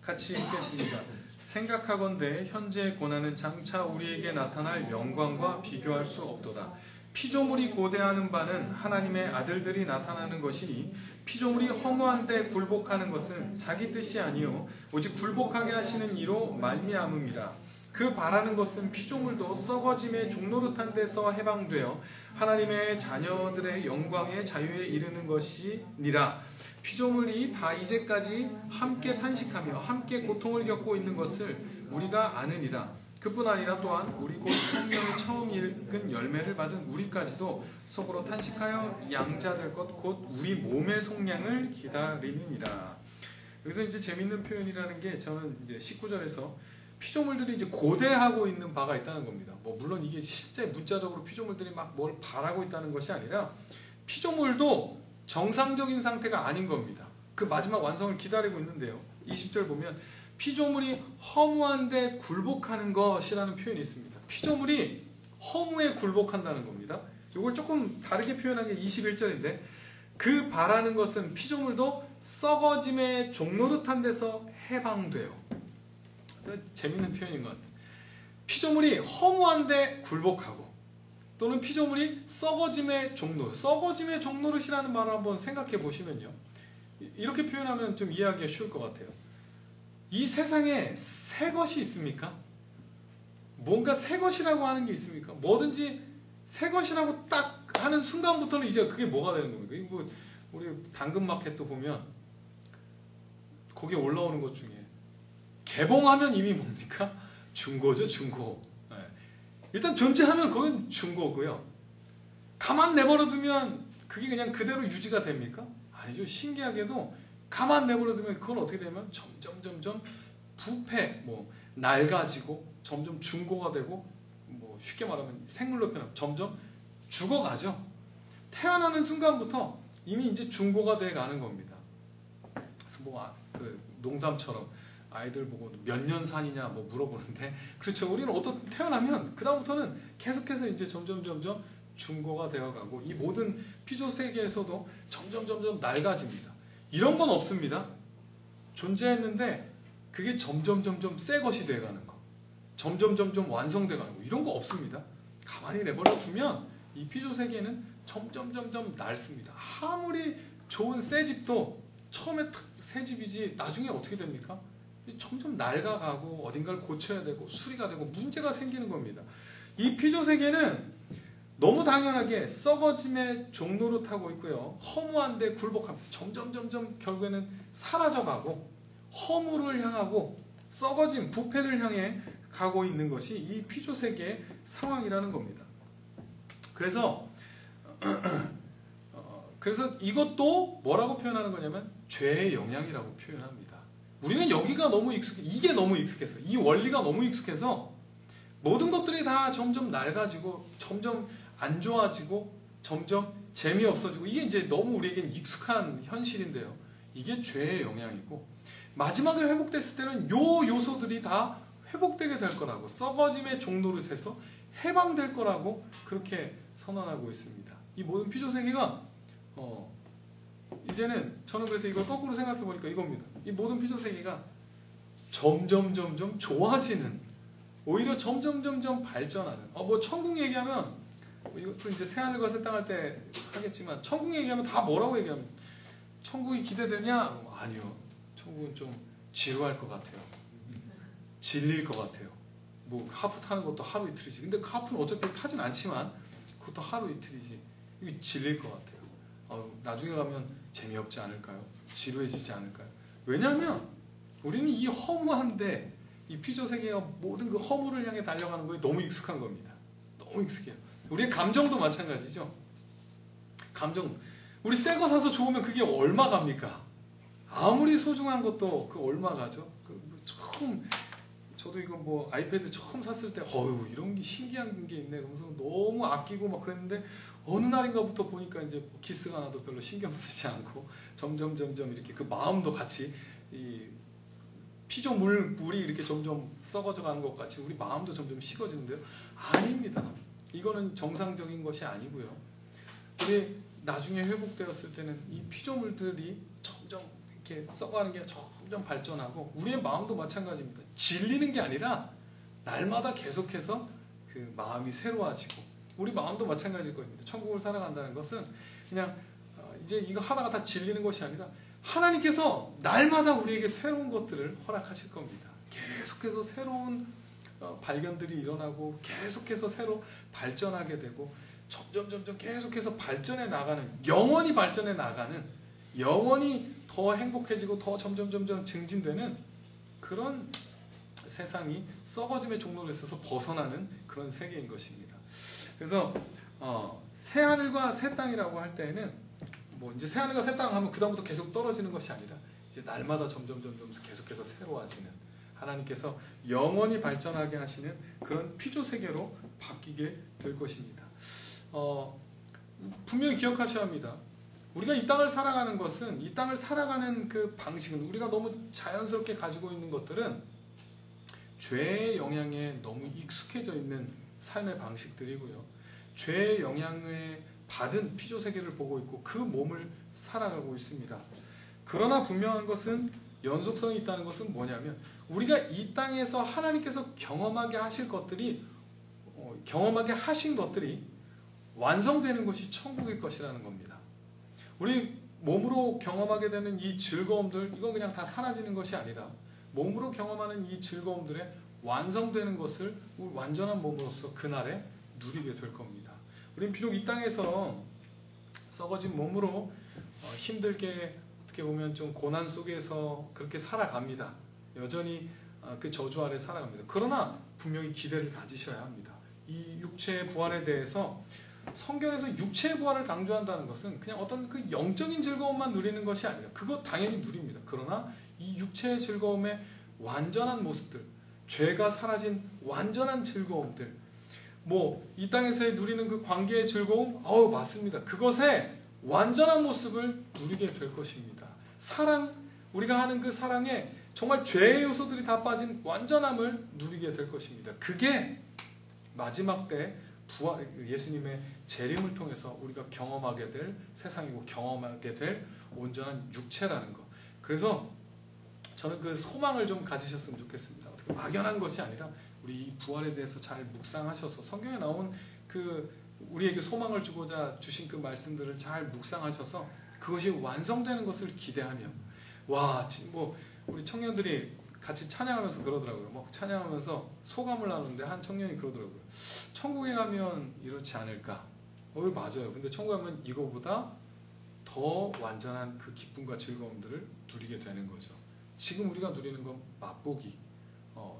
같이 읽겠습니다. 생각하건대 현재의 고난은 장차 우리에게 나타날 영광과 비교할 수 없도다. 피조물이 고대하는 바는 하나님의 아들들이 나타나는 것이니, 피조물이 허무한데 굴복하는 것은 자기 뜻이 아니요 오직 굴복하게 하시는 이로 말미암음이라. 그 바라는 것은 피조물도 썩어짐의 종노릇한 데서 해방되어 하나님의 자녀들의 영광의 자유에 이르는 것이니라. 피조물이 다 이제까지 함께 탄식하며 함께 고통을 겪고 있는 것을 우리가 아느니라. 그뿐 아니라 또한 우리 곧 생명을 처음 읽은 열매를 받은 우리까지도 속으로 탄식하여 양자될 것 곧 우리 몸의 속량을 기다리느니라. 여기서 이제 재밌는 표현이라는 게, 저는 이제 19절에서 피조물들이 이제 고대하고 있는 바가 있다는 겁니다. 물론 이게 실제 문자적으로 피조물들이 막 뭘 바라고 있다는 것이 아니라, 피조물도 정상적인 상태가 아닌 겁니다. 그 마지막 완성을 기다리고 있는데요. 20절 보면 피조물이 허무한데 굴복하는 것이라는 표현이 있습니다. 피조물이 허무에 굴복한다는 겁니다. 이걸 조금 다르게 표현한 게 21절인데, 그 바라는 것은 피조물도 썩어짐의 종노릇한 데서 해방돼요. 재밌는 표현인 것 같아요. 피조물이 허무한데 굴복하고, 또는 피조물이 썩어짐의 종노릇, 썩어짐의 종노릇이라는 말을 한번 생각해 보시면요, 이렇게 표현하면 좀 이해하기가 쉬울 것 같아요. 이 세상에 새 것이 있습니까? 뭔가 새 것이라고 하는 게 있습니까? 뭐든지 새 것이라고 딱 하는 순간부터는 이제 그게 뭐가 되는 겁니까? 우리 당근마켓도 보면 거기에 올라오는 것 중에 개봉하면 이미 뭡니까? 중고죠, 중고. 네. 일단 존재하면 그건 중고고요. 가만 내버려두면 그게 그냥 그대로 유지가 됩니까? 아니죠. 신기하게도 가만 내버려두면 그건 어떻게 되면 점점 부패, 낡아지고 점점 중고가 되고, 쉽게 말하면 생물로 표현하면 점점 죽어가죠. 태어나는 순간부터 이미 이제 중고가 돼 가는 겁니다. 그래서 농담처럼 아이들 보고 몇 년 사느냐 물어보는데, 그렇죠. 우리는 태어나면 그 다음부터는 계속해서 이제 점점 중고가 되어가고, 이 모든 피조 세계에서도 점점 낡아집니다. 이런 건 없습니다. 존재했는데 그게 점점 새 것이 돼가는 거, 점점 완성돼가는 거, 이런 거 없습니다. 가만히 내버려 두면 이 피조 세계는 점점 낡습니다. 아무리 좋은 새 집도 처음에 새 집이지 나중에 어떻게 됩니까? 점점 낡아가고 어딘가를 고쳐야 되고 수리가 되고 문제가 생기는 겁니다. 이 피조 세계는 너무 당연하게 썩어짐의 종로를 타고 있고요. 허무한데 굴복합니다. 점점 결국에는 사라져가고 허무를 향하고 썩어진 부패를 향해 가고 있는 것이 이 피조 세계의 상황이라는 겁니다. 그래서 이것도 뭐라고 표현하는 거냐면 죄의 영향이라고 표현합니다. 우리는 여기가 너무 이게 너무 익숙해서, 이 원리가 너무 익숙해서 모든 것들이 다 점점 낡아지고 점점 안 좋아지고 점점 재미없어지고, 이게 이제 너무 우리에겐 익숙한 현실인데요. 이게 죄의 영향이고, 마지막에 회복됐을 때는 요 요소들이 다 회복되게 될 거라고, 썩어짐의 종노릇에서 해방될 거라고 그렇게 선언하고 있습니다. 이 모든 피조 세계가 이제는 저는 그래서 이걸 거꾸로 생각해 보니까 이겁니다. 이 모든 피조 세계가 점점 좋아지는, 오히려 점점 발전하는. 뭐 천국 얘기하면 이것도 이제 새하늘과 새 땅 할 때 하겠지만, 천국 얘기하면 다 뭐라고 얘기하면 천국이 기대되냐? 아니요. 천국은 좀 지루할 것 같아요. 질릴 것 같아요. 뭐 하프 타는 것도 하루 이틀이지. 근데 하프는 어차피 타진 않지만 그것도 하루 이틀이지. 이거 질릴 것 같아요. 나중에 가면 재미없지 않을까요? 지루해지지 않을까요? 왜냐하면 우리는 이 허무한데, 이 피조 세계가 모든 그 허무를 향해 달려가는 거에 너무 익숙한 겁니다. 너무 익숙해요. 우리의 감정도 마찬가지죠. 감정, 우리 새 거 사서 좋으면 그게 얼마 갑니까? 아무리 소중한 것도 그 얼마 가죠? 처음 저도 이거 뭐 아이패드 처음 샀을 때 이런 게 신기한 게 있네. 그래서 너무 아끼고 막 그랬는데, 어느 날인가부터 보니까 이제 기스가 나도 별로 신경 쓰지 않고 점점 이렇게 그 마음도 같이, 이 피조물이 이렇게 점점 썩어져 가는 것 같이 우리 마음도 점점 식어지는데요. 아닙니다. 이거는 정상적인 것이 아니고요. 우리 나중에 회복되었을 때는 이 피조물들이 점점 이렇게 썩어가는 게 점점 발전하고, 우리의 마음도 마찬가지입니다. 질리는 게 아니라 날마다 계속해서 그 마음이 새로워지고, 우리 마음도 마찬가지일 겁니다. 천국을 살아간다는 것은 그냥 이제 이거 하다가 다 질리는 것이 아니라 하나님께서 날마다 우리에게 새로운 것들을 허락하실 겁니다. 계속해서 새로운 발견들이 일어나고, 계속해서 새로 발전하게 되고, 점점 계속해서 발전해 나가는, 영원히 발전해 나가는, 영원히 더 행복해지고 더 점점 증진되는 그런 세상이 썩어짐의 종로를 있어서 벗어나는 그런 세계인 것입니다. 그래서 새하늘과 새 땅이라고 할 때에는 뭐 이제 새하늘과 새 땅 하면 그다음부터 계속 떨어지는 것이 아니라 이제 날마다 점점 계속해서 새로워지는, 하나님께서 영원히 발전하게 하시는 그런 피조 세계로 바뀌게 될 것입니다. 분명히 기억하셔야 합니다. 우리가 이 땅을 살아가는 것은, 이 땅을 살아가는 그 방식은, 우리가 너무 자연스럽게 가지고 있는 것들은 죄의 영향에 너무 익숙해져 있는 삶의 방식들이고요. 죄의 영향을 받은 피조 세계를 보고 있고 그 몸을 살아가고 있습니다. 그러나 분명한 것은, 연속성이 있다는 것은 뭐냐면, 우리가 이 땅에서 하나님께서 경험하게 하실 것들이, 경험하게 하신 것들이 완성되는 것이 천국일 것이라는 겁니다. 우리 몸으로 경험하게 되는 이 즐거움들, 이건 그냥 다 사라지는 것이 아니라 몸으로 경험하는 이 즐거움들의 완성되는 것을 우리 완전한 몸으로서 그날에 누리게 될 겁니다. 우리는 비록 이 땅에서 썩어진 몸으로 힘들게, 어떻게 보면 좀 고난 속에서 그렇게 살아갑니다. 여전히 그 저주 아래 살아갑니다. 그러나 분명히 기대를 가지셔야 합니다. 이 육체의 부활에 대해서 성경에서 육체의 부활을 강조한다는 것은 그냥 어떤 그 영적인 즐거움만 누리는 것이 아니라, 그거 당연히 누립니다. 그러나 이 육체의 즐거움의 완전한 모습들, 죄가 사라진 완전한 즐거움들, 뭐 이 땅에서 누리는 그 관계의 즐거움, 맞습니다. 그것의 완전한 모습을 누리게 될 것입니다. 사랑, 우리가 하는 그 사랑에 정말 죄의 요소들이 다 빠진 완전함을 누리게 될 것입니다. 그게 마지막 때 부활, 예수님의 재림을 통해서 우리가 경험하게 될 세상이고, 경험하게 될 온전한 육체라는 것. 그래서 저는 그 소망을 좀 가지셨으면 좋겠습니다. 어떻게 막연한 것이 아니라 우리 이 부활에 대해서 잘 묵상하셔서 성경에 나온 그 우리에게 소망을 주고자 주신 그 말씀들을 잘 묵상하셔서 그것이 완성되는 것을 기대하며 뭐 우리 청년들이 같이 찬양하면서 그러더라고요. 뭐 찬양하면서 소감을 나누는데 한 청년이 그러더라고요. 천국에 가면 이렇지 않을까? 맞아요. 근데 천국에 가면 이거보다 더 완전한 그 기쁨과 즐거움들을 누리게 되는 거죠. 지금 우리가 누리는 건 맛보기,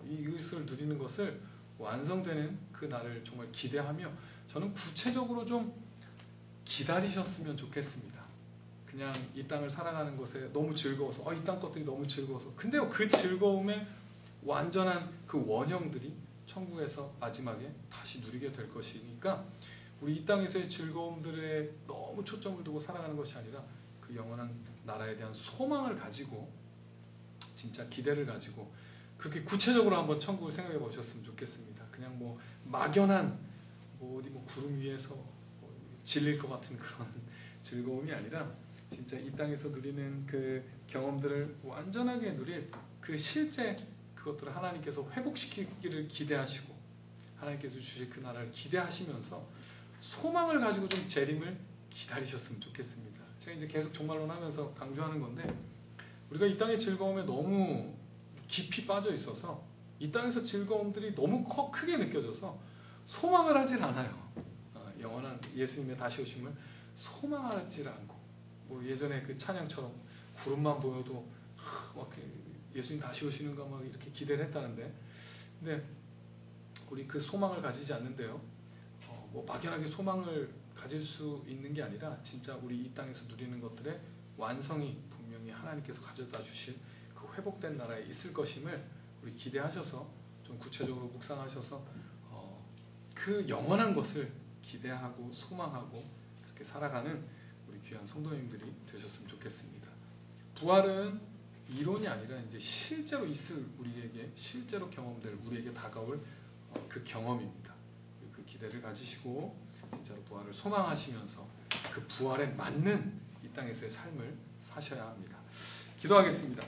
이것을 누리는 것을 완성되는 그 날을 정말 기대하며 저는 구체적으로 좀 기다리셨으면 좋겠습니다. 그냥 이 땅을 살아가는 것에 너무 즐거워서 이 땅 것들이 너무 즐거워서 근데요 그 즐거움의 완전한 그 원형들이 천국에서 마지막에 다시 누리게 될 것이니까 우리 이 땅에서의 즐거움들에 너무 초점을 두고 살아가는 것이 아니라 그 영원한 나라에 대한 소망을 가지고 진짜 기대를 가지고 그렇게 구체적으로 한번 천국을 생각해 보셨으면 좋겠습니다. 그냥 뭐 막연한 어디 구름 위에서 질릴 것 같은 그런 즐거움이 아니라 진짜 이 땅에서 누리는 그 경험들을 완전하게 누릴 그 실제 그것들을 하나님께서 회복시키기를 기대하시고 하나님께서 주실 그 나라를 기대하시면서 소망을 가지고 좀 재림을 기다리셨으면 좋겠습니다. 제가 이제 계속 종말론 하면서 강조하는 건데 우리가 이 땅의 즐거움에 너무 깊이 빠져 있어서 이 땅에서 즐거움들이 너무 크게 느껴져서 소망을 하질 않아요. 영원한 예수님의 다시 오심을 소망하지 않고 예전에 그 찬양처럼 구름만 보여도 예수님 다시 오시는 거 막 이렇게 기대를 했다는데 근데 우리 그 소망을 가지지 않는데요. 막연하게 소망을 가질 수 있는 게 아니라 진짜 우리 이 땅에서 누리는 것들의 완성이 분명히 하나님께서 가져다 주실 그 회복된 나라에 있을 것임을 우리 기대하셔서 좀 구체적으로 묵상하셔서 그 영원한 것을 기대하고 소망하고 그렇게 살아가는 우리 귀한 성도님들이 되셨으면 좋겠습니다. 부활은 이론이 아니라 이제 실제로 있을 우리에게 실제로 경험될 우리에게 다가올 그 경험입니다. 그 기대를 가지시고 진짜로 부활을 소망하시면서 그 부활에 맞는 이 땅에서의 삶을 사셔야 합니다. 기도하겠습니다.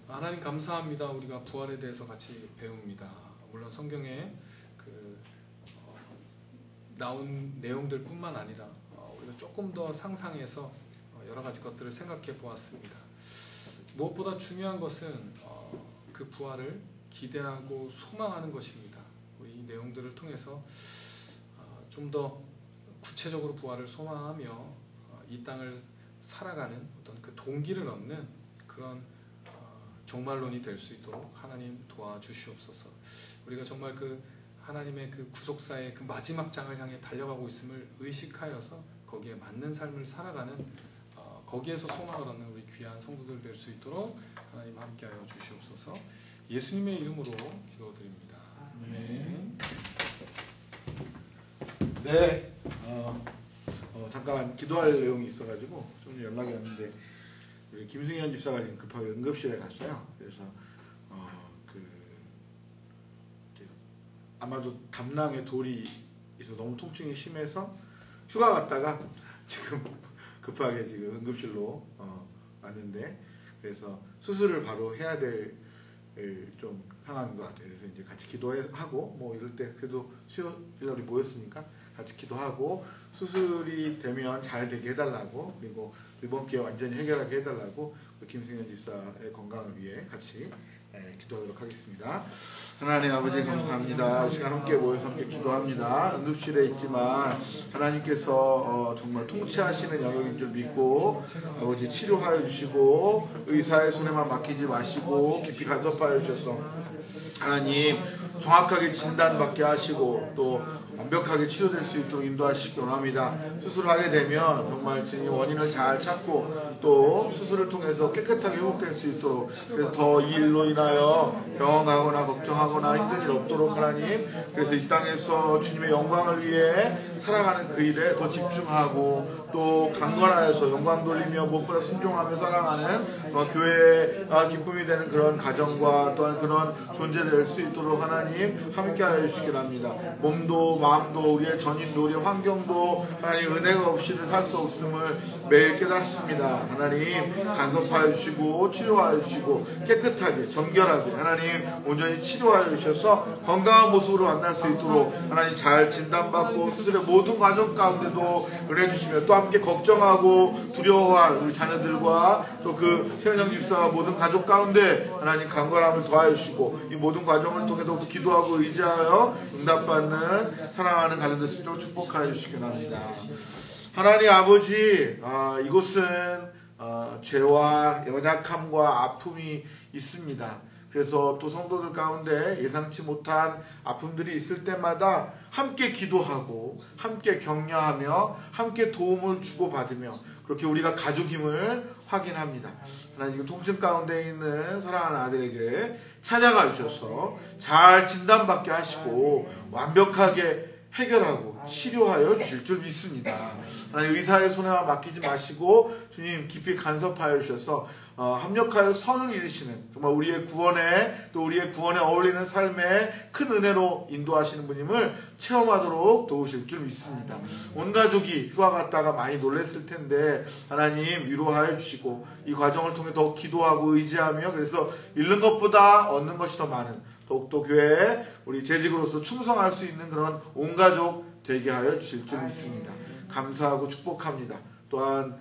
하나님 감사합니다. 우리가 부활에 대해서 같이 배웁니다. 물론 성경에 나온 내용들 뿐만 아니라 우리가 조금 더 상상해서 여러 가지 것들을 생각해 보았습니다. 무엇보다 중요한 것은 그 부활을 기대하고 소망하는 것입니다. 우리 이 내용들을 통해서 좀 더 구체적으로 부활을 소망하며 이 땅을 살아가는 어떤 그 동기를 얻는 그런 종말론이 될 수 있도록 하나님 도와주시옵소서. 우리가 정말 그 하나님의 그 구속사의 그 마지막 장을 향해 달려가고 있음을 의식하여서 거기에 맞는 삶을 살아가는 거기에서 소망을 얻는 우리 귀한 성도들 될 수 있도록 하나님 함께하여 주시옵소서. 예수님의 이름으로 기도드립니다. 아멘. 네. 잠깐 기도할 내용이 있어가지고 좀 연락이 왔는데 우리 김승현 집사가 지금 급하게 응급실에 갔어요. 그래서 아마도 담낭에 돌이 있어 너무 통증이 심해서 휴가 갔다가 지금 급하게 지금 응급실로 왔는데 그래서 수술을 바로 해야 될 좀 상황인 것 같아요. 그래서 이제 같이 기도하고 뭐 이럴 때 그래도 수요일날이 모였으니까 같이 기도하고 수술이 되면 잘 되게 해달라고 그리고 이번 기회에 완전히 해결하게 해달라고 김승현 집사의 건강을 위해 같이 기도하도록 하겠습니다. 하나님 아버지 감사합니다. 이 시간 함께 모여서 함께 기도합니다. 응급실에 있지만 하나님께서 정말 통치하시는 영역인 줄 믿고 아버지 치료하여 주시고 의사의 손에만 맡기지 마시고 깊이 간섭하여 주셔서 하나님 정확하게 진단받게 하시고 또 완벽하게 치료될 수 있도록 인도하시기 원합니다. 수술을 하게 되면 정말 주님 원인을 잘 찾고 또 수술을 통해서 깨끗하게 회복될 수 있도록 그래서 더 이 일로 인하여 병원 가거나 걱정하거나 힘든 일 없도록 하나님 그래서 이 땅에서 주님의 영광을 위해 살아가는 그 일에 더 집중하고 또 강건하여서 영광 돌리며 무엇보다 순종하며 사랑하는 교회의 기쁨이 되는 그런 가정과 또한 그런 존재 될 수 있도록 하나님 함께하여 주시기 바랍니다. 몸도 마음도 우리의 전인도 우리의 환경도 하나님 은혜가 없이는 살 수 없음을 매일 깨닫습니다. 하나님 간섭하여 주시고 치료하여 주시고 깨끗하게 정결하게 하나님 온전히 치료하여 주셔서 건강한 모습으로 만날 수 있도록 하나님 잘 진단받고 수술의 모든 과정 가운데도 은혜 주시며 또 함께 걱정하고 두려워할 우리 자녀들과 또 그 최은영 집사와 모든 가족 가운데 하나님 강건함을 더하여 주시고 이 모든 과정을 통해서 기도하고 의지하여 응답받는 사랑하는 가정 될 수 있도록 축복하여 주시기 바랍니다. 하나님 아버지, 이곳은 죄와 연약함과 아픔이 있습니다. 그래서 또 성도들 가운데 예상치 못한 아픔들이 있을 때마다 함께 기도하고 함께 격려하며 함께 도움을 주고받으며 그렇게 우리가 가족임을 확인합니다. 하나님 통증 가운데 있는 사랑하는 아들에게 찾아가 주셔서 잘 진단받게 하시고 완벽하게 해결하고 치료하여 주실 줄 믿습니다. 하나님 의사의 손에만 맡기지 마시고 주님 깊이 간섭하여 주셔서 합력하여 선을 이루시는 정말 우리의 구원에 또 우리의 구원에 어울리는 삶에 큰 은혜로 인도하시는 분임을 체험하도록 도우실 줄 믿습니다. 온 가족이 휴가 갔다가 많이 놀랐을 텐데 하나님 위로하여 주시고 이 과정을 통해 더 기도하고 의지하며 그래서 잃는 것보다 얻는 것이 더 많은 더욱더 교회에 우리 재직으로서 충성할 수 있는 그런 온 가족 되게 하여 주실 줄 믿습니다. 감사하고 축복합니다. 또한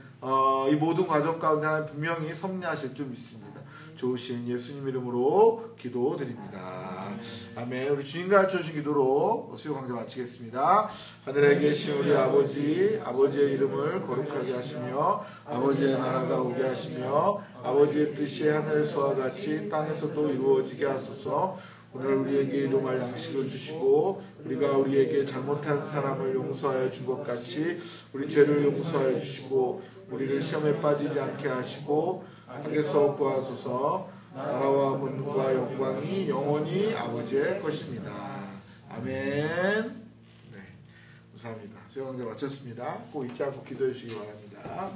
이 모든 과정 가운데 하나님 분명히 섭리하실 줄 믿습니다. 좋으신 예수님 이름으로 기도드립니다. 아멘. 우리 주님 가르쳐주신 기도로 수요 강좌 마치겠습니다. 하늘에 계신 우리 아버지, 아버지의 이름을 거룩하게 하시며 아버지의 나라가 오게 하시며 아버지의 뜻이 하늘에서와 같이 땅에서도 이루어지게 하소서. 오늘 우리에게 일용할 양식을 주시고 우리가 우리에게 잘못한 사람을 용서하여 준 것 같이 우리 죄를 용서하여 주시고 우리를 시험에 빠지지 않게 하시고 악에서 구하소서. 나라와 권능과 영광이 영원히 아버지의 것입니다. 아멘. 네, 감사합니다. 수요 강좌 마쳤습니다. 꼭 잊지 않고 기도해 주시기 바랍니다.